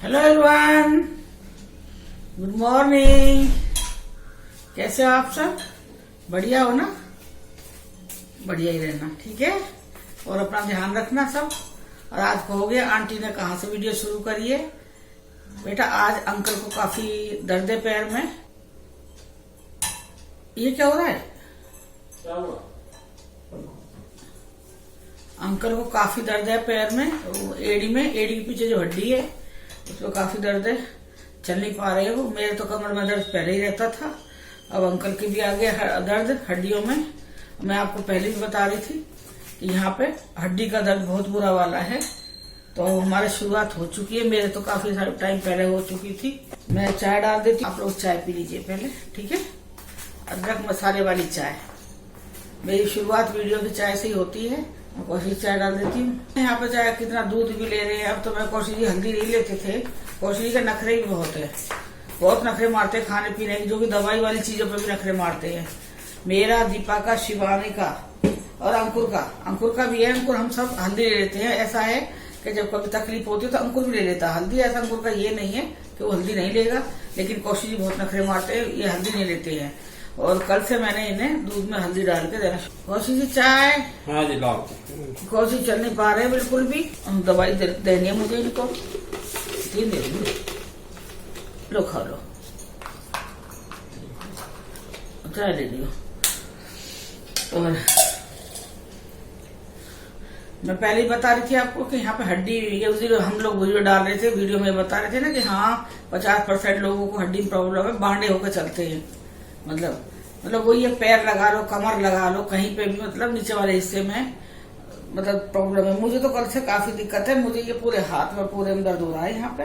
Hello everyone, good morning. कैसे हो आप सब? बढ़िया हो ना? बढ़िया ही रहना, ठीक है। और अपना ध्यान रखना सब। और आज कहोगे आंटी ने कहाँ से वीडियो शुरू करी है। बेटा, आज अंकल को काफी दर्द है पैर में। ये क्या हो रहा है? क्या हुआ? अंकल को काफी दर्द है पैर में, एड़ी में। एड़ी के पीछे जो हड्डी है उसको काफी दर्द है, चल नहीं पा रहे हो। मेरे तो कमर में दर्द पहले ही रहता था, अब अंकल की भी आ गया दर्द हड्डियों में। मैं आपको पहले भी बता रही थी कि यहाँ पे हड्डी का दर्द बहुत बुरा वाला है। तो हमारी शुरुआत हो चुकी है, मेरे तो काफी सारे टाइम पहले हो चुकी थी। मैं चाय डाल देती हूँ, आप लोग चाय पी लीजिए पहले, ठीक है। अदरक मसाले वाली चाय, मेरी शुरुआत वीडियो की चाय से ही होती है। मैं कोशिश चाय डाल देती हूँ। यहाँ पे चाय कितना दूध भी ले रहे हैं। अब तो मैं कोशिश हल्दी नहीं लेते थे। कोशिश के नखरे भी बहुत है, बहुत नखरे मारते हैं खाने पीने की, जो कि दवाई वाली चीजों पे भी नखरे मारते हैं। मेरा, दीपा का, शिवानी का और अंकुर का भी है। अंकुर हम सब हल्दी ले लेते हैं। ऐसा है कि जब कभी तकलीफ होती है तो अंकुर भी ले लेता है हल्दी। ऐसा अंकुर का ये नहीं है कि वो हल्दी नहीं लेगा, लेकिन कोशिश बहुत नखरे मारते हैं, ये हल्दी नहीं लेते हैं। और कल से मैंने इन्हें दूध में हल्दी डाल के देना। कोशिश चाय। हाँ जी, लाओ। कोशिश चल नहीं पा रहे बिल्कुल भी। दवाई देनी है मुझे इनको, तीन दे दूंगी। लो खा लो, चाय ले लियो। और मैं पहले ही बता रही थी आपको कि यहाँ पे हड्डी, ये हम लोग वीडियो डाल रहे थे, वीडियो में बता रहे थे ना कि हाँ 50% लोगों को हड्डी में प्रॉब्लम है, बांडे होकर चलते हैं। मतलब वही है, पैर लगा लो, कमर लगा लो, कहीं पे भी मतलब नीचे वाले हिस्से में मतलब प्रॉब्लम है। मुझे तो कल से काफी दिक्कत है। मुझे ये पूरे हाथ में पूरे में दर्द हो रहा है यहाँ पे,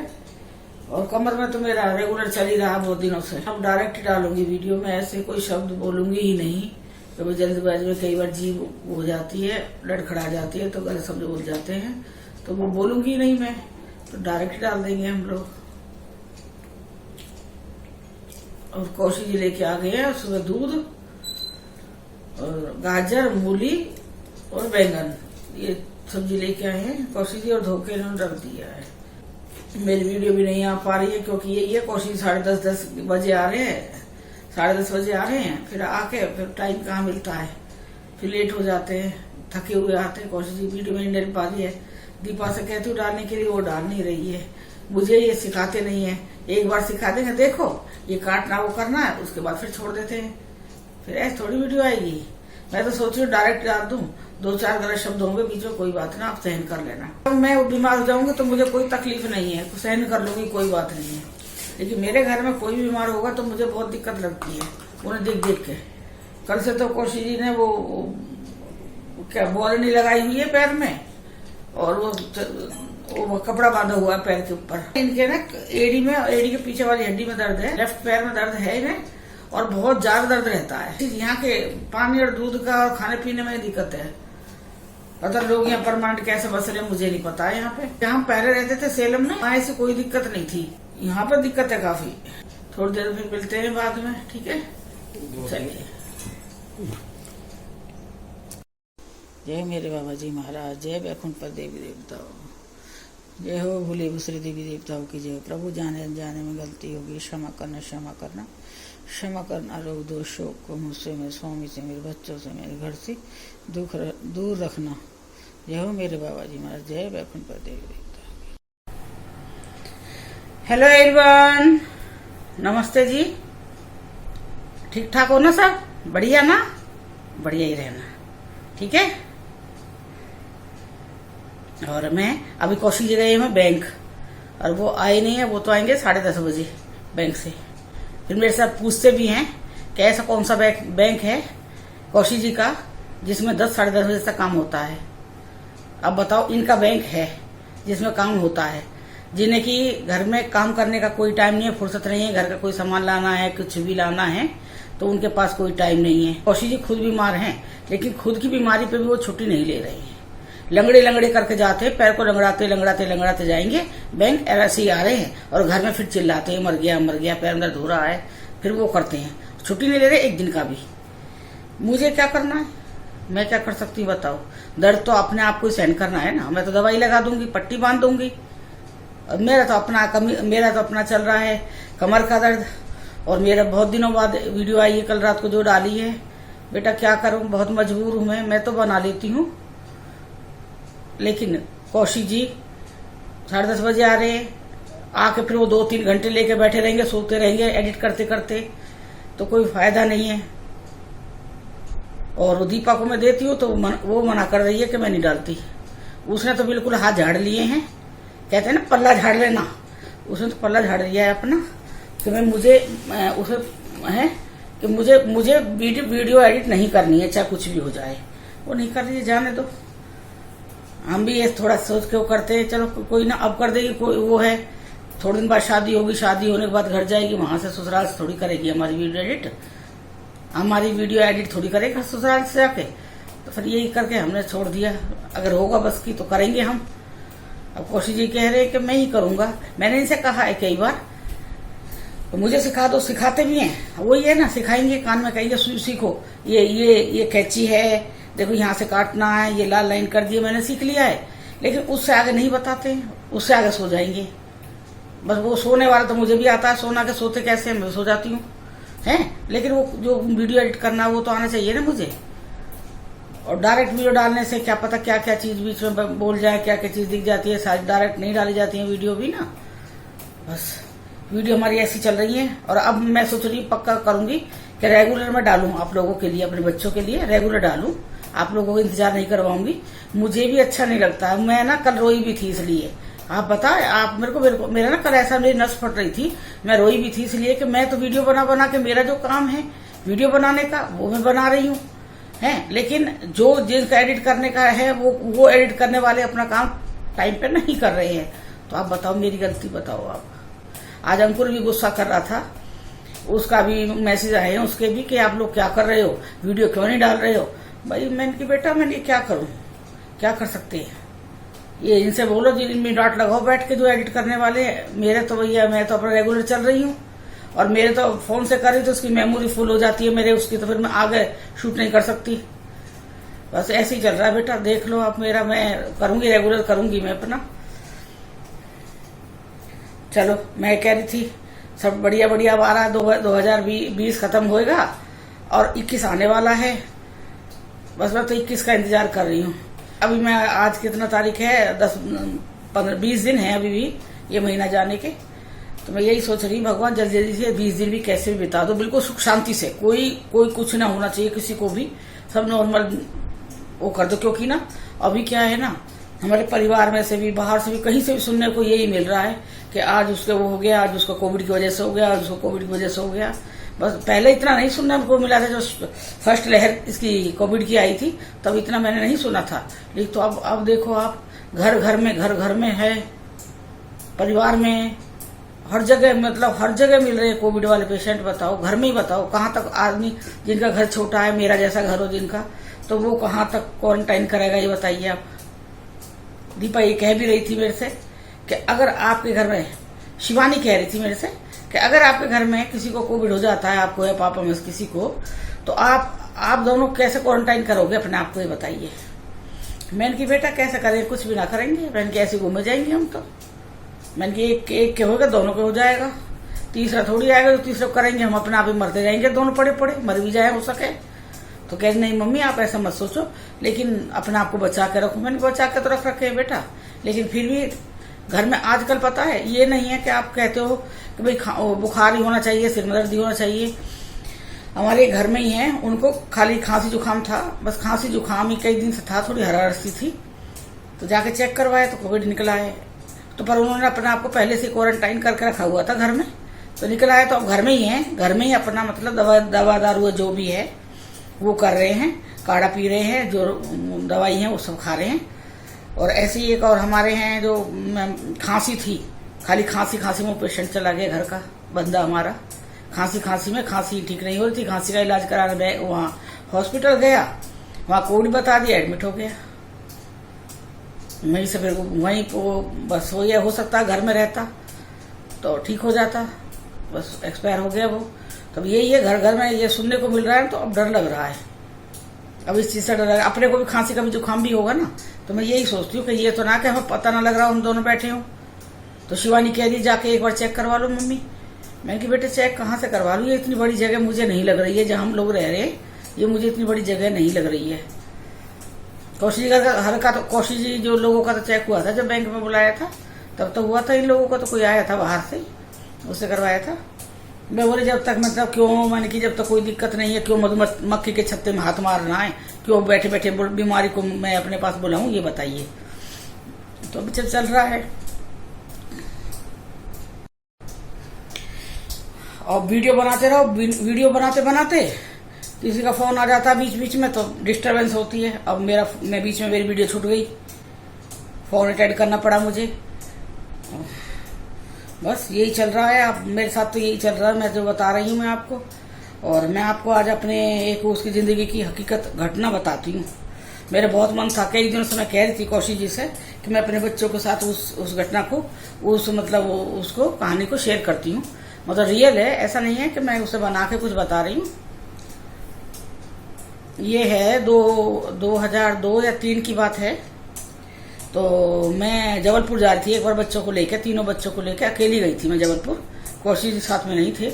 और कमर में तो मेरा रेगुलर चल ही रहा बहुत दिनों से। अब डायरेक्ट ही डालूंगी वीडियो में, ऐसे कोई शब्द बोलूंगी ही नहीं। कभी जल्दबाजी में कई बार जीभ हो जाती है, लड़खड़ा जाती है, तो गलत शब्द बोल जाते हैं, तो वो बोलूंगी नहीं मैं, तो डायरेक्ट डाल देंगे हम लोग। और कोशिश लेके आ गए हैं सुबह दूध और गाजर, मूली और बैंगन, ये सब्जी लेके आए हैं कोशिश, और धोके इन्होंने रख दिया है। मेरी वीडियो भी नहीं आ पा रही है क्योंकि यही है, कोशिश 10:30 बजे आ रहे हैं, 10:30 बजे आ रहे हैं, फिर आके फिर टाइम कहाँ मिलता है, फिर लेट हो जाते हैं, थके हुए आते हैं। कोशिश वीडियो में नहीं डाल पा रही है। दीपा से कहती हूँ डालने के लिए, वो डाल नहीं रही है। मुझे ये सिखाते नहीं है। एक बार सिखा देंगे, देखो ये काटना वो करना है, उसके बाद फिर छोड़ देते हैं। फिर ऐसे थोड़ी वीडियो आएगी। मैं तो सोच रही हूँ डायरेक्ट डाल दूं, 2-4 गलत शब्द होंगे बीच में, कोई बात ना, आप सहन कर लेना। अब मैं बीमार हो जाऊंगी तो मुझे कोई तकलीफ नहीं है, सहन कर लूंगी, कोई बात नहीं है। लेकिन मेरे घर में कोई बीमार होगा तो मुझे बहुत दिक्कत लगती है, उन्हें देख देख के। कल से तो कोशिश जी ने वो क्या बॉल नहीं लगाई हुई है पैर में, और वो कपड़ा बांधा हुआ है पैर के ऊपर। इनके ना एड़ी में, एड़ी के पीछे वाली हड्डी में दर्द है, लेफ्ट पैर में दर्द है इन्हें, और बहुत ज्यादा दर्द रहता है। यहाँ के पानी और दूध का और खाने पीने में दिक्कत है। पता लोग यहाँ परमानेंट कैसे बस रहे मुझे नहीं पता है। यहाँ पे जहाँ पहले रहते थे सेलम में, वहाँ ऐसी कोई दिक्कत नहीं थी, यहाँ पर दिक्कत है काफी। थोड़ी देर फिर मिलते हैं बाद में, ठीक है। चलिए, जय मेरे बाबा जी महाराज, जय वैकुंठ देवी देवताओं, जय हो भूले बिसरे देवी देवताओं की जय। प्रभु जाने अनजाने में गलती होगी, क्षमा करना, क्षमा करना, क्षमा करना। रोग दोषों को मुझसे, मेरे स्वामी से, मेरे बच्चों से, मेरे घर से दुख दूर रखना। जय हो मेरे बाबा जी महाराज, जय वैकुंठ देवी देवता। हेलो एवरीवन, नमस्ते जी। ठीक ठाक हो ना सब? बढ़िया ना? बढ़िया ही रहना, ठीक है। और मैं अभी कोशिश गई हूँ बैंक, और वो आए नहीं है। वो तो आएंगे 10:30 बजे बैंक से। फिर मेरे साथ पूछते भी हैं कि ऐसा कौन सा बैंक है कौशिक जी का जिसमें 10-10:30 बजे तक काम होता है। अब बताओ, इनका बैंक है जिसमें काम होता है, जिन्हें कि घर में काम करने का कोई टाइम नहीं है, फुर्सत नहीं है, घर का कोई सामान लाना है, कुछ भी लाना है तो उनके पास कोई टाइम नहीं है। कौशिक जी खुद बीमार हैं, लेकिन खुद की बीमारी पे भी वो छुट्टी नहीं ले रहे हैं। लंगड़े लंगड़े करके जाते हैं, पैर को लंगड़ाते लंगड़ाते लंगड़ाते जाएंगे बैंक, ऐसे ही आ रहे हैं, और घर में फिर चिल्लाते हैं मर गया पैर में दर्द हो रहा है। फिर वो करते हैं, छुट्टी नहीं ले रहे एक दिन का भी। मुझे क्या करना है? मैं क्या कर सकती हूँ बताओ? दर्द तो अपने आप को सहन करना है ना। मैं तो दवाई लगा दूंगी, पट्टी बांध दूंगी, और मेरा तो अपना चल रहा है कमर का दर्द। और मेरा बहुत दिनों बाद वीडियो आई है कल रात को जो डाली है। बेटा क्या करूं, बहुत मजबूर हूं मैं तो बना लेती हूं, लेकिन कौशिक जी 10:30 बजे आ रहे हैं, आके फिर वो 2-3 घंटे लेके बैठे रहेंगे, सोते रहेंगे एडिट करते करते, तो कोई फायदा नहीं है। और दीपा को मैं देती हूँ तो वो मना कर रही है कि मैं नहीं डालती। उसने तो बिल्कुल हाथ झाड़ लिए हैं, कहते हैं ना पल्ला झाड़ लेना, उसने तो पल्ला झाड़ लिया है अपना कि मुझे वीडियो एडिट नहीं करनी है, चाहे कुछ भी हो जाए। वो नहीं कर रही है, जाने दो। हम भी ये थोड़ा सोच के वो करते हैं, चलो कोई ना अब कर देगी, कोई वो है थोड़े दिन बाद शादी होगी, शादी होने के बाद घर जाएगी, वहां से ससुराल से थोड़ी करेगी हमारी वीडियो एडिट थोड़ी करेगा ससुराल से जाके। तो फिर यही करके हमने छोड़ दिया, अगर होगा बस की तो करेंगे हम। अब कौशिक जी कह रहे हैं कि मैं ही करूंगा। मैंने इनसे कहा है कई बार तो मुझे सिखा दो, सिखाते भी हैं, वही है ना, सिखाएंगे, कान में कहेंगे सीखो, ये कैंची है, देखो यहाँ से काटना है, ये लाल लाइन कर दिए, मैंने सीख लिया है। लेकिन उससे आगे नहीं बताते, उससे आगे सो जाएंगे। बस वो सोने वाला तो मुझे भी आता है, सोना के सोते कैसे मैं सो जाती हूँ हैं, लेकिन वो जो वीडियो एडिट करना वो तो आना चाहिए ना मुझे। और डायरेक्ट वीडियो डालने से क्या पता क्या क्या चीज बीच में बोल जाए, क्या क्या चीज दिख जाती है, सारी डायरेक्ट नहीं डाली जाती है वीडियो भी ना। बस वीडियो हमारी ऐसी चल रही है। और अब मैं सोच रही पक्का करूंगी कि रेगुलर में डालूं आप लोगों के लिए, अपने बच्चों के लिए रेगुलर डालूं, आप लोगों को इंतजार नहीं करवाऊंगी। मुझे भी अच्छा नहीं लगता है, मैं ना कल रोई भी थी इसलिए, आप बताए आप मेरा ना कल ऐसा मेरी नस फट रही थी, मैं रोई भी थी इसलिए कि मैं तो वीडियो बना के मेरा जो काम है वीडियो बनाने का वो मैं बना रही हूँ है, लेकिन जो जिनका एडिट करने का है वो एडिट करने वाले अपना काम टाइम पे नहीं कर रहे हैं। तो आप बताओ मेरी गलती बताओ आप। आज अंकुर भी गुस्सा कर रहा था, उसका भी मैसेज आए हैं उसके भी कि आप लोग क्या कर रहे हो, वीडियो क्यों नहीं डाल रहे हो। भाई मैंने कि बेटा मैं क्या करूं, क्या कर सकते हैं, ये इनसे बोलो जिनमें डांट लगाओ बैठ के जो एडिट करने वाले हैं। मेरे तो भैया मैं तो अपना रेगुलर चल रही हूँ, और मेरे तो फोन से करी तो उसकी मेमोरी फुल हो जाती है मेरे, उसकी तो फिर मैं आगे शूट नहीं कर सकती। बस ऐसे ही चल रहा है बेटा, देख लो आप मेरा, मैं करूंगी रेगुलर करूंगी मैं अपना। चलो मैं कह रही थी सब बढ़िया बढ़िया अब आ रहा है, 2020 खत्म होएगा और 21 आने वाला है। बस मैं तो 21 का इंतजार कर रही हूँ। अभी मैं आज कितना तारीख है, 10-15-20 दिन है अभी भी ये महीना जाने के। तो मैं यही सोच रही भगवान जल्दी जल्दी से 20 दिन भी कैसे भी बिता दो, बिल्कुल सुख शांति से, कोई कुछ ना होना चाहिए किसी को भी, सब नॉर्मल वो कर दो। क्योंकि ना अभी क्या है ना, हमारे परिवार में से भी बाहर से भी कहीं से भी सुनने को यही मिल रहा है कि आज उसके वो हो गया, आज उसको कोविड की वजह से हो गया, आज उसको कोविड की वजह से हो गया। बस पहले इतना नहीं सुनने को मिला था, जो फर्स्ट लहर इसकी कोविड की आई थी तब इतना मैंने नहीं सुना था। लेकिन तो अब देखो आप, घर घर में है, परिवार में हर जगह, मतलब हर जगह मिल रहे हैं कोविड वाले पेशेंट। बताओ घर में ही बताओ कहाँ तक आदमी, जिनका घर छोटा है, मेरा जैसा घर हो जिनका, तो वो कहाँ तक क्वारंटाइन करेगा ये बताइए आप। दीपा ये कह भी रही थी मेरे से कि अगर आपके घर में, शिवानी कह रही थी मेरे से कि अगर आपके घर में किसी को कोविड हो जाता है, आपको या पापा में किसी को, तो आप दोनों कैसे क्वारंटाइन करोगे अपने आप को ये बताइए। मैंने की बेटा कैसे करें, कुछ भी ना करेंगे, मैंने की ऐसे घूमे जाएंगे हम तो। मैंने की एक के होगा दोनों के हो जाएगा, तीसरा थोड़ी आएगा जो तीसरा करेंगे, हम अपने आप ही मरते जाएंगे, दोनों पड़े मर भी जाए हो सके तो। कह नहीं मम्मी आप ऐसा मत सोचो, लेकिन अपने आप को बचा के रखो। मैंने बचा के तो रखे हैं बेटा, लेकिन फिर भी घर में आजकल पता है ये नहीं है कि आप कहते हो कि भाई बुखार ही होना चाहिए, सिर में दर्द ही होना चाहिए। हमारे घर में ही है, उनको खाली खांसी जुकाम था, बस खांसी जुकाम ही कई दिन से था, थोड़ी हरारत सी थी, तो जाके चेक करवाए तो कोविड निकला है। तो पर उन्होंने अपने आप को पहले से क्वारंटाइन करके रखा हुआ था घर में, तो निकला है। तो अब घर में ही है, घर में ही अपना मतलब दवा दारू जो भी है वो कर रहे हैं, काढ़ा पी रहे हैं, जो दवाई है वो सब खा रहे हैं। और ऐसे ही एक और हमारे हैं जो खांसी थी, खाली खांसी में पेशेंट चला गया घर का बंदा हमारा, खांसी में खांसी ठीक नहीं हो रही थी, खांसी का इलाज कराने वहाँ हॉस्पिटल गया, वहाँ कोविड बता दिया, एडमिट हो गया। वहीं से फिर वहीं बस हो सकता घर में रहता तो ठीक हो जाता, बस एक्सपायर हो गया वो। तब यही है, घर में ये सुनने को मिल रहा है, तो अब डर लग रहा है, अब इस चीज से डर लग रहा है। अपने को भी खांसी का भी जुकाम भी होगा ना, तो मैं यही सोचती हूँ कि ये तो ना कि हमें पता ना लग रहा, हम दोनों बैठे हों तो शिवानी कह रही जाके एक बार चेक करवा लो मम्मी। मैंने कहा बेटे चेक कहाँ से करवा लूँ, ये इतनी बड़ी जगह मुझे नहीं लग रही है, जहाँ हम लोग रह रहे हैं ये मुझे इतनी बड़ी जगह नहीं लग रही है। कौशिक जी का हल्का तो कौशिक जी जो लोगों का तो चेक हुआ था जब बैंक में बुलाया था, तब तो हुआ था। इन लोगों का तो कोई आया था बाहर से, उससे करवाया था। मैं बोले जब तक मतलब क्यों, मैंने की जब तक कोई दिक्कत नहीं है क्यों मधुमक्खी के छत्ते में हाथ मारना है, क्यों बैठे बैठे बीमारी को मैं अपने पास बुलाऊं, ये बताइए। तो अभी चल रहा है। और वीडियो बनाते रहो, वीडियो बनाते बनाते किसी का फोन आ जाता बीच बीच में तो डिस्टरबेंस होती है। अब मैं बीच में मेरी वीडियो छूट गई, फोन अटेंड करना पड़ा मुझे। बस यही चल रहा है। अब मेरे साथ तो यही चल रहा है, मैं जो बता रही हूँ मैं आपको। और मैं आपको आज अपने एक उसकी जिंदगी की हकीकत घटना बताती हूँ। मेरे बहुत मन था, कई दिनों से मैं कह रही थी कौशिक जी से कि मैं अपने बच्चों के साथ उस घटना को उसको कहानी को शेयर करती हूँ। मतलब रियल है, ऐसा नहीं है कि मैं उसे बना के कुछ बता रही हूँ। ये है 2002 या 3 की बात है। तो मैं जबलपुर जा रही थी एक बार बच्चों को लेकर, तीनों बच्चों को लेकर अकेली गई थी मैं जबलपुर, कौशिक जी साथ में नहीं थे।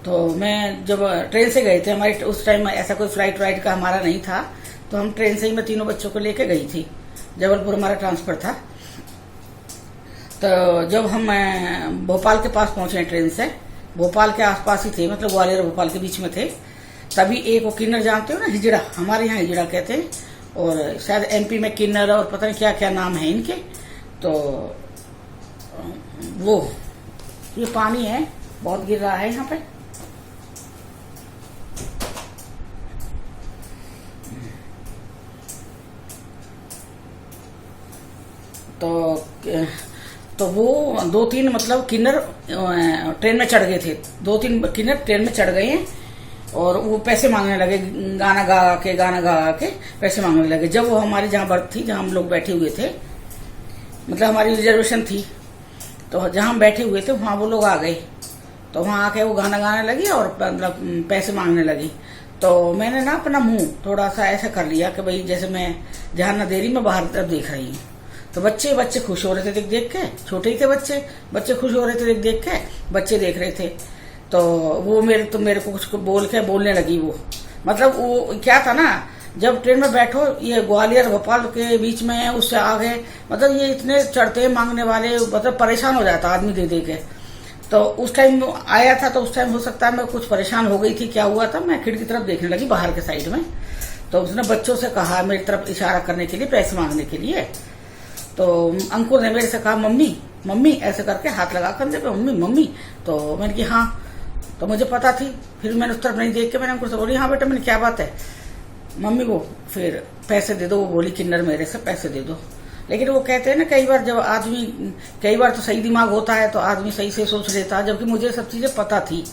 तो मैं जब ट्रेन से गए थे, हमारे उस टाइम ऐसा कोई फ्लाइट वाइट का हमारा नहीं था, तो हम ट्रेन से ही मैं तीनों बच्चों को लेकर गई थी। जबलपुर हमारा ट्रांसफर था। तो जब हम भोपाल के पास पहुंचे ट्रेन से, भोपाल के आसपास ही थे, मतलब ग्वालियर भोपाल के बीच में थे, तभी एक वो किन्नर जानते हो ना, हिजड़ा, हमारे यहाँ हिजड़ा कहते हैं, और शायद एमपी में किन्नर और पता नहीं क्या क्या नाम है इनके। तो वो ये पानी है बहुत गिर रहा है यहाँ पे। तो वो 2-3 मतलब किन्नर ट्रेन में चढ़ गए थे, 2-3 किन्नर ट्रेन में चढ़ गए हैं और वो पैसे मांगने लगे, गाना गा के पैसे मांगने लगे। जब वो हमारी जहाँ बर्थ थी, जहाँ हम लोग बैठे हुए थे, मतलब हमारी रिजर्वेशन थी, तो जहाँ हम बैठे हुए थे वहाँ वो लोग आ गए। तो वहाँ आके वो गाना गाने लगी और मतलब पैसे मांगने लगी। तो मैंने ना अपना मुंह थोड़ा सा ऐसा कर लिया कि भाई जैसे मैं ध्यान न दे रही, मैं बाहर तरफ देख रही हूँ। तो बच्चे खुश हो रहे थे देख के, छोटे ही थे बच्चे खुश हो रहे थे देख के, बच्चे देख रहे थे। तो वो मेरे को कुछ बोलने लगी वो। मतलब वो क्या था ना, जब ट्रेन में बैठो, ये ग्वालियर भोपाल के बीच में है, उससे आगे मतलब ये इतने चढ़ते मांगने वाले, मतलब परेशान हो जाता आदमी दे के। तो उस टाइम आया था, तो उस टाइम हो सकता है मैं कुछ परेशान हो गई थी, क्या हुआ था, मैं खिड़की तरफ देखने लगी बाहर के साइड में। तो उसने बच्चों से कहा मेरी तरफ इशारा करने के लिए, पैसे मांगने के लिए। तो अंकुर ने मेरे से कहा मम्मी ऐसे करके हाथ लगा कंधे पे, मम्मी। तो मैंने की हाँ। तो मुझे पता थी, फिर मैंने उस तरफ नहीं देख के मैंने अंकुर से बोली हाँ बेटा, मैंने क्या बात है मम्मी को फिर पैसे दे दो। वो बोली किन्नर मेरे से पैसे दे दो। लेकिन वो कहते हैं ना, कई बार तो सही दिमाग होता है तो आदमी सही से सोच लेता है, जबकि मुझे सब चीजें पता थी।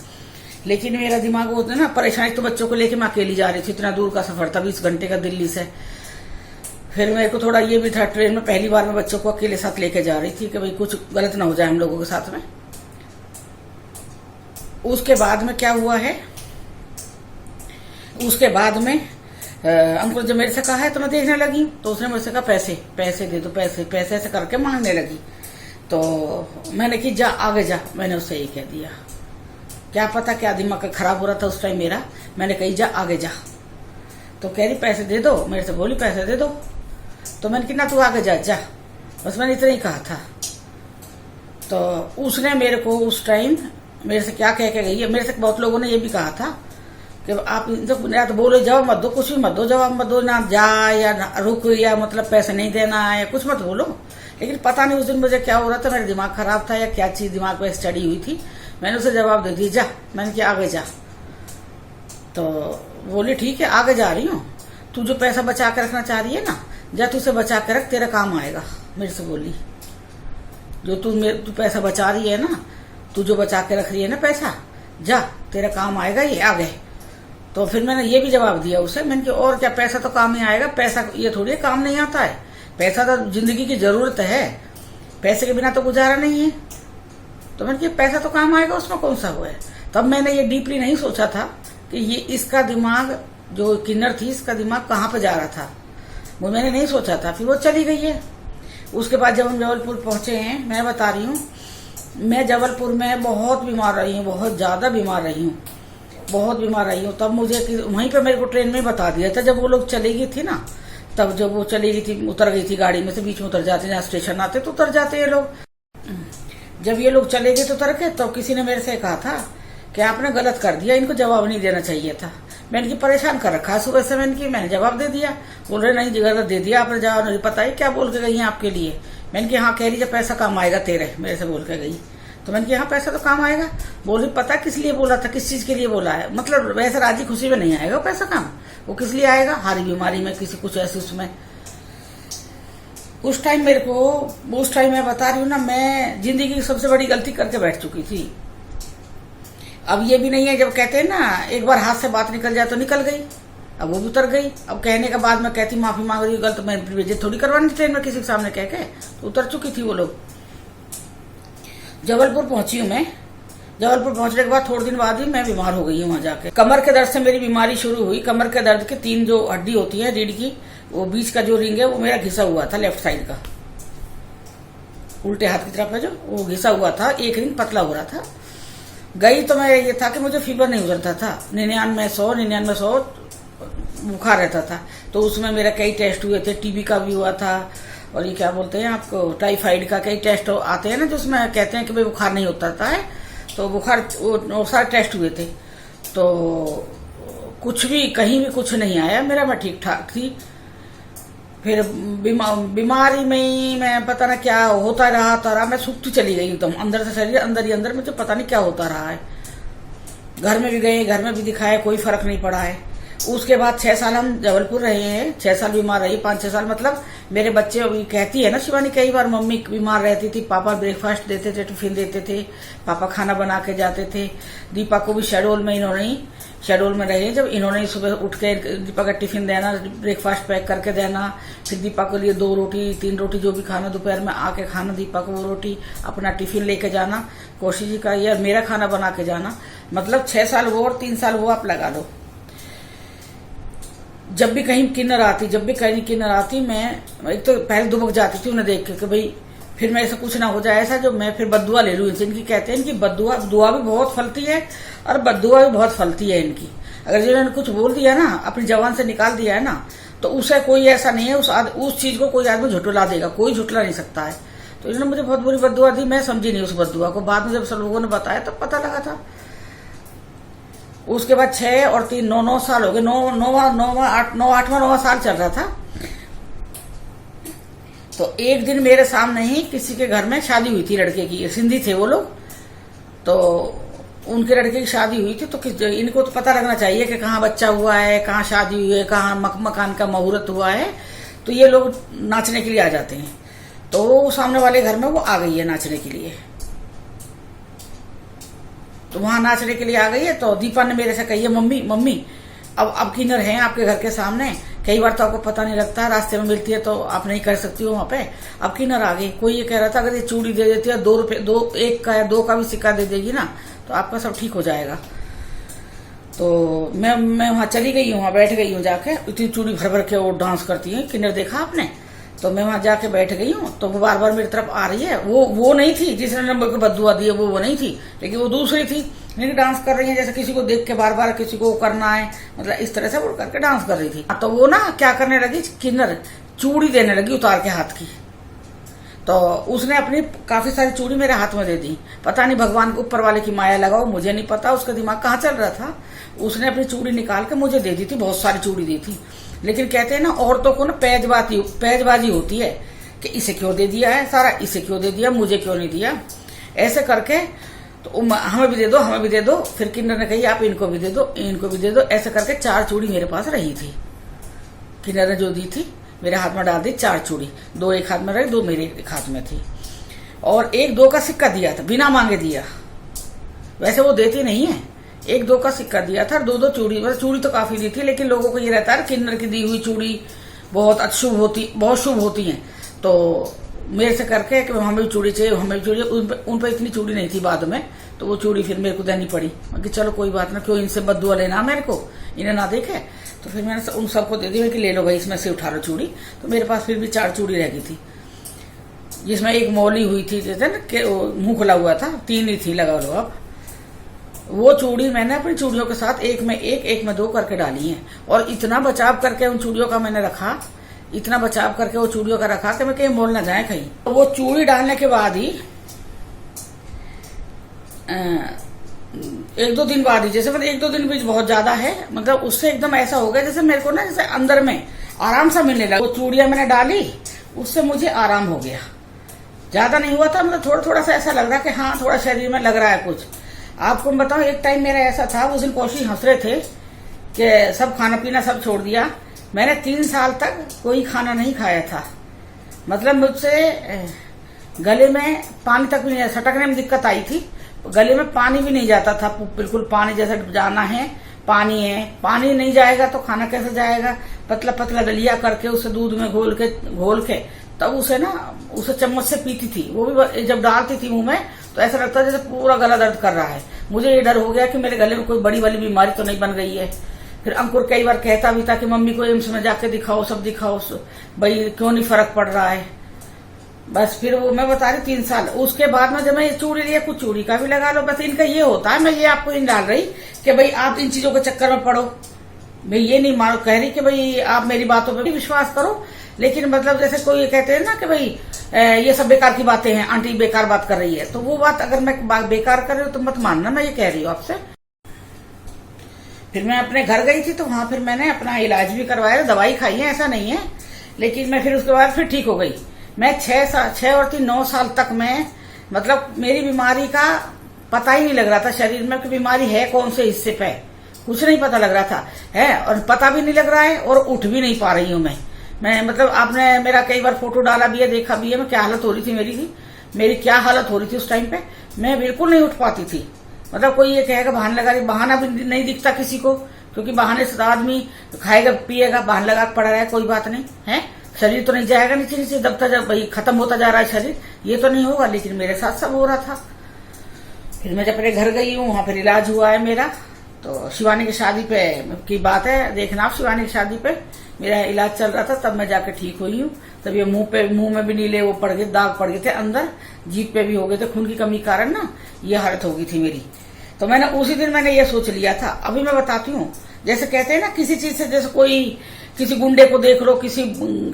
लेकिन मेरा दिमाग होता है ना, परेशानी तो बच्चों को लेके मैं अकेली जा रही थी, इतना दूर का सफर था, 20 घंटे का दिल्ली से। फिर मेरे को थोड़ा ये भी था, ट्रेन में पहली बार मैं बच्चों को अकेले साथ लेके जा रही थी कि भाई कुछ गलत ना हो जाए हम लोगों के साथ में। उसके बाद में क्या हुआ है, उसके बाद में अंकुर जब मेरे से कहा है तो मैं देखने लगी। तो उसने मुझसे कहा पैसे दे दो, पैसे ऐसे करके मांगने लगी। तो मैंने कि जा आगे जा, मैंने उससे यही कह दिया। क्या पता क्या दिमाग खराब हो रहा था उस टाइम मेरा। मैंने कही जा आगे जा। तो कह रही पैसे दे दो, मेरे से बोली पैसे दे दो। तो मैंने कहा ना तू आगे जा, बस मैंने इतना ही कहा था। तो उसने मेरे को उस टाइम मेरे से क्या कह के गई है, मेरे से बहुत लोगों ने ये भी कहा था कि आप तो बोलो जवाब मत दो, कुछ भी मत दो, जवाब मत दो, ना जा या रुक या मतलब पैसे नहीं देना है, कुछ मत बोलो। लेकिन पता नहीं उस दिन मुझे क्या हो रहा था, मेरा दिमाग खराब था या क्या चीज दिमाग में स्टडी हुई थी, मैंने उसे जवाब दे दिया जा। मैंने कहा आगे जा। तो बोली ठीक है आगे जा रही हूँ, तू जो पैसा बचा के रखना चाह रही है ना, जा तू उसे बचा के रख, तेरा काम आएगा। मेरे से बोली जो तू पैसा बचा रही है ना, तू जो बचा के रख रही है ना पैसा, जा तेरा काम आएगा, ये आ गए। तो फिर मैंने ये भी जवाब दिया उसे, मैंने कहा और क्या, पैसा तो काम ही आएगा, पैसा ये थोड़ी काम नहीं आता है, पैसा तो जिंदगी की जरूरत है, पैसे के बिना तो गुजारा नहीं है। तो मैंने कहा पैसा तो काम आएगा, उसमें कौन सा हुआ है। तब मैंने ये डीपली नहीं सोचा था कि ये इसका दिमाग, जो किन्नर थी इसका दिमाग कहाँ पे जा रहा था, वो मैंने नहीं सोचा था। फिर वो चली गई है। उसके बाद जब हम जबलपुर पहुंचे हैं, मैं बता रही हूँ, मैं जबलपुर में बहुत बीमार रही हूँ, बहुत ज्यादा बीमार रही हूँ, बहुत बीमार रही हूँ। तब मुझे वहीं पे मेरे को ट्रेन में बता दिया था, जब वो लोग चली गई थी ना, तब जब वो चली गई थी, उतर गई थी गाड़ी में से, बीच में उतर जाते, जहाँ स्टेशन आते तो उतर जाते ये लोग। जब ये लोग चले गए तो उतर के, तो किसी ने मेरे से कहा था कि आपने गलत कर दिया, इनको जवाब नहीं देना चाहिए था। मैंने इनकी परेशान कर रखा है सुबह से, मैंने जवाब दे दिया। बोल रहे नहीं गलत दे दिया आपने जवाब, नहीं पता है क्या बोल के गई है आपके लिए। मैंने कहा हाँ, कह रही जब पैसा काम आएगा तेरे, मेरे से बोल के गई। तो मैंने कहा हाँ पैसा तो काम आएगा। बोल रही पता किस लिए बोला था, किस चीज के लिए बोला है, मतलब वैसे राजी खुशी में नहीं आएगा पैसा काम, वो किस लिए आएगा, हारी बीमारी में किसी कुछ ऐसे उसमें। उस टाइम मैं बता रही हूँ ना, मैं जिंदगी की सबसे बड़ी गलती करके बैठ चुकी थी। अब ये भी नहीं है, जब कहते हैं ना एक बार हाथ से बात निकल जाए तो निकल गई, अब वो भी उतर गई। अब कहने के बाद मैं कहती माफी मांग रही हूँ, गलत मैं बेइज्जती थोड़ी करवानी ट्रेन में किसी के सामने कह के, तो उतर चुकी थी वो लोग। जबलपुर पहुंची हूँ मैं। जबलपुर पहुंचने के बाद थोड़े दिन बाद ही मैं बीमार हो गई हूँ वहां जाके। कमर के दर्द से मेरी बीमारी शुरू हुई। कमर के दर्द के 3 जो हड्डी होती है रीढ़ की, वो बीच का जो रिंग है वो मेरा घिसा हुआ था, लेफ्ट साइड का, उल्टे हाथ की तरफ है जो, वो घिसा हुआ था, एक रिंग पतला हो रहा था। गई तो मैं ये था कि मुझे फीवर नहीं उतरता था, 99-100 बुखार रहता था। तो उसमें मेरा कई टेस्ट हुए थे, टीबी का भी हुआ था, और ये क्या बोलते हैं आपको, टाइफाइड का कई टेस्ट आते हैं ना, जिसमें कहते हैं कि भाई बुखार नहीं उतरता है, तो बुखार वो सारे टेस्ट हुए थे। तो कुछ भी कहीं भी कुछ नहीं आया मेरा, मैं ठीक ठाक थी। फिर बीमारी में ही मैं पता ना क्या होता रहा, मैं सूखती चली गई एकदम अंदर से, शरीर अंदर ही अंदर, मुझे पता नहीं क्या होता रहा है। घर में भी गए, घर में भी दिखाया, कोई फर्क नहीं पड़ा है। उसके बाद 6 साल हम जबलपुर रहे हैं, 6 साल बीमार रही, 5-6 साल, मतलब मेरे बच्चे अभी कहती है ना शिवानी कई बार, मम्मी बीमार रहती थी, पापा ब्रेकफास्ट देते थे, टिफिन देते थे, पापा खाना बना के जाते थे। दीपा को भी शेड्यूल में रहे, जब इन्होंने सुबह उठ के दीपा का टिफिन देना, ब्रेकफास्ट पैक करके देना, फिर दीपा के लिए 2 रोटी 3 रोटी जो भी खाना, दोपहर में आके खाना, दीपा को वो रोटी, अपना टिफिन लेके जाना, कौशी जी का या मेरा खाना बना के जाना। मतलब 6 साल वो और 3 साल वो आप लगा लो। जब भी कहीं किन्नर आती, मैं एक तो पहले दुबक जाती थी उन्हें देख के कि भाई फिर मैं ऐसा कुछ ना हो जाए ऐसा, जो मैं फिर बद्दुआ ले लूं इनसे। इनकी कहते हैं इनकी दुआ भी बहुत फलती है और बद्दुआ भी बहुत फलती है इनकी। अगर जिन्होंने कुछ बोल दिया ना, अपनी जबान से निकाल दिया है ना, तो उसे कोई ऐसा नहीं है, उस चीज को कोई आदमी झुटला देगा, कोई झुटला नहीं सकता है। तो इन्होंने मुझे बहुत बुरी बद्दुआ दी, मैं समझी नहीं उस बद्दुआ को, बाद में जब सब लोगों ने बताया तब पता लगा था। उसके बाद 6 और 3 9 साल हो गए, 9वां साल चल रहा था। तो एक दिन मेरे सामने ही किसी के घर में शादी हुई थी लड़के की, सिंधी थे वो लोग, तो उनके लड़के की शादी हुई थी। तो इनको तो पता लगना चाहिए कि कहाँ बच्चा हुआ है, कहाँ शादी हुई है, कहाँ मकान का मुहूर्त हुआ है, तो ये लोग नाचने के लिए आ जाते हैं। तो सामने वाले घर में वो आ गई है नाचने के लिए, तो वहां नाचने के लिए आ गई है। तो दीपा ने मेरे से कही है, मम्मी अब किन्नर है आपके घर के सामने, कई बार तो आपको पता नहीं लगता, रास्ते में मिलती है तो आप नहीं कर सकती हो वहां पे, अब किन्नर आ गई। कोई ये कह रहा था अगर ये चूड़ी दे देती है, 2 रुपए, 1 का या 2 का भी सिक्का दे देगी ना, तो आपका सब ठीक हो जाएगा। तो मैं वहां चली गई हूँ, वहां बैठ गई हूँ जाके, इतनी चूड़ी भर भर के वो डांस करती है, किन्नर देखा आपने। तो मैं वहां जाके बैठ गई हूँ, तो वो बार बार मेरी तरफ आ रही है। वो नहीं थी जिसने मेरे को बद्दुआ दी है, वो नहीं थी, लेकिन वो दूसरी थी, लेकिन डांस कर रही है जैसे किसी को देख के बार बार किसी को करना है, मतलब इस तरह से वो करके डांस कर रही थी। तो वो ना क्या करने लगी, किन्नर चूड़ी देने लगी उतार के हाथ की। तो उसने अपनी काफी सारी चूड़ी मेरे हाथ में दे दी। पता नहीं भगवान के ऊपर वाले की माया लगाओ, मुझे नहीं पता उसका दिमाग कहाँ चल रहा था। उसने अपनी चूड़ी निकाल के मुझे दे दी थी, बहुत सारी चूड़ी दी थी। लेकिन कहते हैं ना औरतों को ना पैजबाजी होती है कि इसे क्यों दे दिया है सारा, इसे क्यों दे दिया, मुझे क्यों नहीं दिया, ऐसे करके। तो हमें भी दे दो, हमें भी दे दो। फिर किन्नर ने कही आप इनको भी दे दो, इनको भी दे दो। ऐसे करके 4 चूड़ी मेरे पास रही थी, किन्नर ने जो दी थी मेरे हाथ में डाल दी 4 चूड़ी, 2 एक हाथ में रही, 2 मेरे एक हाथ में थी। और 1-2 का सिक्का दिया था, बिना मांगे दिया, वैसे वो देती नहीं है। 1-2 का सिक्का दिया था, 2-2 चूड़ी, बस चूड़ी तो काफी दी थी। लेकिन लोगों को ये रहता है किन्नर की दी हुई चूड़ी बहुत शुभ होती है। तो मेरे से करके कि हमें भी चूड़ी चाहिए, हमें भी चूड़ी। उन पर इतनी चूड़ी नहीं थी बाद में, तो वो चूड़ी फिर मेरे को देनी पड़ी कि चलो कोई बात ना, क्यों इनसे बद्दुआ लेना मेरे को, इन्हें ना देखे। तो फिर मैंने उन सबको दे दी कि ले लो भाई, इसमें से उठा लो चूड़ी। तो मेरे पास फिर भी 4 चूड़ी रह गई थी। जिसमें एक मौली हुई थी, जैसे ना कि मुंह खुला हुआ था, 3 ही थी, लगा लो आप। वो चूड़ी मैंने अपनी चूड़ियों के साथ एक में 2 करके डाली है। और इतना बचाव करके उन चूड़ियों का मैंने रखा, इतना बचाव करके वो चूड़ियों का रखा कि मैं कहीं मोल ना जाए कहीं। तो वो चूड़ी डालने के बाद ही 1-2 दिन बाद ही, जैसे मतलब 1-2 दिन भी बहुत ज्यादा है, मतलब उससे एकदम ऐसा हो गया जैसे मेरे को ना जैसे अंदर में आराम सा मिलने लगा। वो चूड़ियां मैंने डाली, उससे मुझे आराम हो गया। ज्यादा नहीं हुआ था, मतलब थोड़ा थोड़ा सा ऐसा लग रहा कि हाँ थोड़ा शरीर में लग रहा है कुछ। आपको मैं बताऊं, एक टाइम मेरा ऐसा था, उस दिन कौशी हंस रहे थे कि सब खाना पीना सब छोड़ दिया। मैंने 3 साल तक कोई खाना नहीं खाया था। मतलब मुझसे गले में पानी तक भी नहीं, सटकने में दिक्कत आई थी, गले में पानी भी नहीं जाता था, बिल्कुल पानी जैसा जाना है, पानी है, पानी नहीं जाएगा तो खाना कैसे जाएगा। पतला पतला दलिया करके उसे दूध में घोल के तब उसे चम्मच से पीती थी। वो भी जब डालती थी मुंह में तो ऐसा लगता जैसे पूरा गला दर्द कर रहा है। मुझे ये डर हो गया कि मेरे गले में कोई बड़ी वाली बीमारी तो नहीं बन गई है। फिर अंकुर कई बार कहता भी था कि मम्मी को एम्स में जाके दिखाओ, सब दिखाओ, भाई क्यों नहीं फर्क पड़ रहा है। बस फिर वो मैं बता रही 3 साल, उसके बाद में जब मैं ये चूड़ी लिया, कुछ चूड़ी का भी लगा लो। बस इनका ये होता है, मैं ये आपको नहीं डाल रही कि भाई आप इन चीजों के चक्कर में पड़ो। मैं ये नहीं मानो कह रही कि भाई आप मेरी बातों पर भी विश्वास करो, लेकिन मतलब जैसे कोई कहते हैं ना कि भाई ये सब बेकार की बातें हैं, आंटी बेकार बात कर रही है, तो वो बात अगर मैं बेकार कर रही हूँ तो मत मानना, मैं ये कह रही हूँ आपसे। फिर मैं अपने घर गई थी तो वहां फिर मैंने अपना इलाज भी करवाया, दवाई खाई है, ऐसा नहीं है, लेकिन मैं फिर उसके बाद फिर ठीक हो गई। मैं 6 और 3 9 साल तक मैं मतलब मेरी बीमारी का पता ही नहीं लग रहा था शरीर में कि बीमारी है कौन से हिस्से पे, कुछ नहीं पता लग रहा था है, और पता भी नहीं लग रहा है, और उठ भी नहीं पा रही हूँ मैं मतलब आपने मेरा कई बार फोटो डाला भी है, देखा भी है, मैं क्या हालत हो रही थी मेरी क्या हालत हो रही थी उस टाइम पे। मैं बिल्कुल नहीं उठ पाती थी। मतलब कोई ये कहेगा बहाना लगा रही, बहाना भी नहीं दिखता किसी को, क्योंकि बहाने से आदमी खाएगा पिएगा, बहाना लगा पड़ा रहा है, कोई बात नहीं है, शरीर तो नहीं जाएगा नीचे नीचे, जब तक जब भाई खत्म होता जा रहा है शरीर, ये तो नहीं होगा। लेकिन मेरे साथ सब हो रहा था। फिर मैं जब अपने घर गई हूँ, वहां फिर इलाज हुआ है मेरा। तो शिवानी की शादी पे की बात है, देखना आप, शिवानी की शादी पे मेरा इलाज चल रहा था, तब मैं जाकर ठीक हुई हूँ। तब ये मुंह में भी नीले वो पड़ गए, दाग पड़ गए थे, अंदर जीभ पे भी हो गए थे, खून की कमी कारण ना ये हालत हो गई थी मेरी। तो मैंने उसी दिन मैंने ये सोच लिया था। अभी मैं बताती हूँ, जैसे कहते हैं ना किसी चीज से, जैसे कोई किसी गुंडे को देख लो, किसी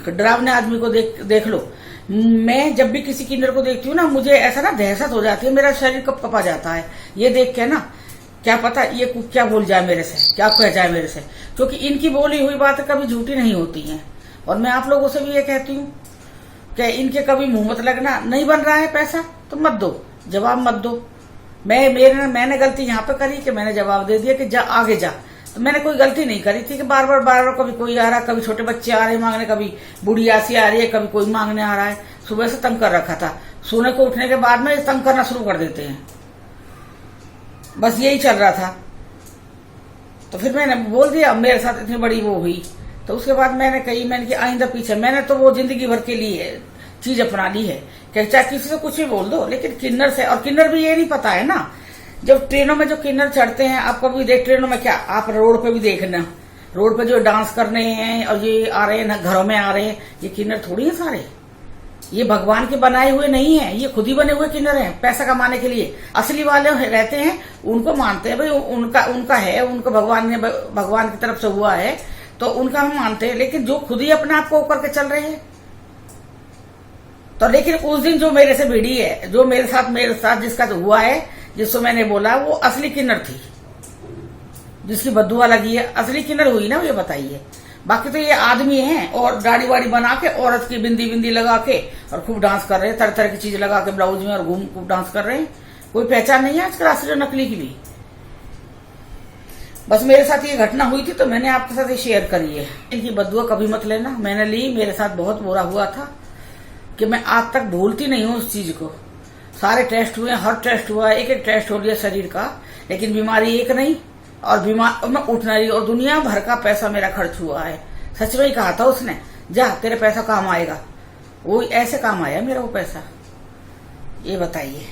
डरावने आदमी को देख लो, मैं जब भी किसी किन्नर को देखती हूँ ना, मुझे ऐसा ना दहशत हो जाती है, मेरा शरीर कब कपा जाता है ये देख के ना, क्या पता ये क्या बोल जाए मेरे से, क्या कह जाए मेरे से, क्योंकि इनकी बोली हुई बातें कभी झूठी नहीं होती हैं। और मैं आप लोगों से भी ये कहती हूँ कि इनके कभी मुंह मत लगना, नहीं बन रहा है पैसा तो मत दो, जवाब मत दो। मैंने गलती यहाँ पे करी कि मैंने जवाब दे दिया कि जा आगे जा, तो मैंने कोई गलती नहीं करी थी कि बार बार कभी कोई आ रहा, कभी छोटे बच्चे आ रहे मांगने, कभी बुढ़िया सी आ रही है, कभी कोई मांगने आ रहा है। सुबह से तंग कर रखा था, सोने को उठने के बाद में तंग करना शुरू कर देते हैं, बस यही चल रहा था। तो फिर मैंने बोल दिया, मेरे साथ इतनी बड़ी वो हुई, तो उसके बाद मैंने कि आइंदा पीछे, मैंने तो वो जिंदगी भर के लिए चीज अपना ली है कि चाहे किसी से कुछ भी बोल दो, लेकिन किन्नर से, और किन्नर भी ये नहीं पता है ना, जब ट्रेनों में जो किन्नर चढ़ते हैं, आप कभी देख ट्रेनों में, क्या आप रोड पे भी देखना, रोड पे जो डांस करने हैं और ये आ रहे हैं ना, घरों में आ रहे हैं, ये किन्नर थोड़ी है सारे, ये भगवान के बनाए हुए नहीं है, ये खुद ही बने हुए किन्नर हैं पैसा कमाने के लिए। असली वाले रहते हैं उनको मानते हैं, भाई उनका है, उनको भगवान की तरफ से हुआ है तो उनका हम मानते हैं, लेकिन जो खुद ही अपने आप को करके चल रहे हैं तो। लेकिन उस दिन जो मेरे से भिड़ी है, जो मेरे साथ जिसका तो हुआ है, जिसको मैंने बोला, वो असली किन्नर थी, जिसकी बद्दुआ लगी है, असली किन्नर हुई ना, ये बताइए। बाकी तो ये आदमी हैं और दाढ़ी वाड़ी बना के, औरत की बिंदी लगा के और खूब डांस कर रहे हैं, तरह तरह की चीज लगा के ब्लाउज में, और घूम खूब डांस कर रहे हैं। कोई पहचान नहीं है आजकल असली और नकली की भी। बस मेरे साथ ये घटना हुई थी तो मैंने आपके साथ ये शेयर करी है। इनकी बद्दुआ कभी मत लेना, मैंने ली, मेरे साथ बहुत बुरा हुआ था कि मैं आज तक भूलती नहीं हूँ उस चीज को। सारे टेस्ट हुए, हर टेस्ट हुआ, एक टेस्ट हो लिया शरीर का, लेकिन बीमारी एक नहीं, और बीमार मैं उठ नहीं रही, और दुनिया भर का पैसा मेरा खर्च हुआ है। सच में ही कहा था उसने, जा तेरे पैसा काम आएगा, वो ऐसे काम आया मेरा वो पैसा, ये बताइए।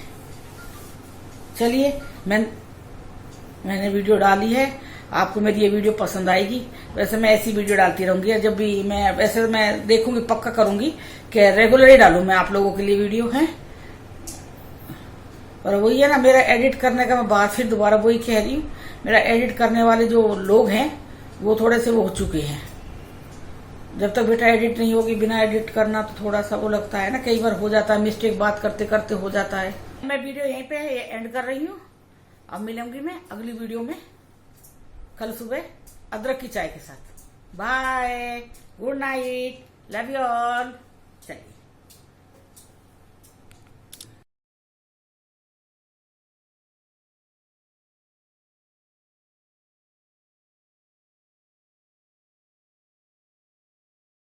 चलिए, मैंने वीडियो डाली है, आपको मेरी ये वीडियो पसंद आएगी। वैसे मैं ऐसी वीडियो डालती रहूंगी, जब भी मैं वैसे मैं देखूंगी, पक्का करूंगी क्या रेगुलर ही डालूं मैं आप लोगों के लिए वीडियो है, पर वही है ना, मेरा एडिट करने का मैं बात फिर दोबारा वही कह रही हूँ, मेरा एडिट करने वाले जो लोग हैं वो थोड़े से वो हो चुके हैं। जब तक बेटा एडिट नहीं होगी, बिना एडिट करना तो थोड़ा सा वो लगता है ना, कई बार हो जाता है मिस्टेक, बात करते करते हो जाता है। मैं वीडियो यहीं पे एंड कर रही हूँ। अब मिलूंगी मैं अगली वीडियो में कल सुबह अदरक की चाय के साथ। Bye, good night, love you all. चलिए।